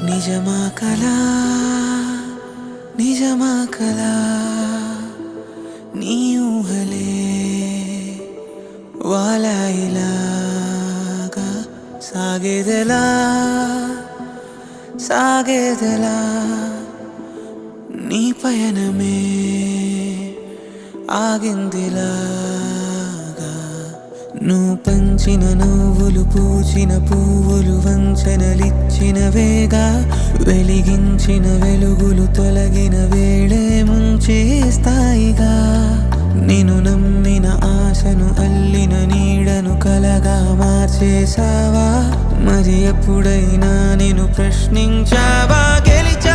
నిజమా కలా నిజమా కలా నీ ఊహలే వాలాయిలాగా సాగేదెలా సాగేదెలా నీ పయనమే ఆగిందిలాగా నువ్వు పంచిన నవ్వులు పూచిన పువ్వులు వంచనలిచ్చిన వేగా వెలిగించిన వెలుగులు తొలగిన వేళే ముంచేస్తాయిగా నిన్ను నమ్మిన ఆశను అల్లిన నీడను కలగా మార్చేసావా మరి ఎప్పుడైనా నేను ప్రశ్నించావా గెలిచా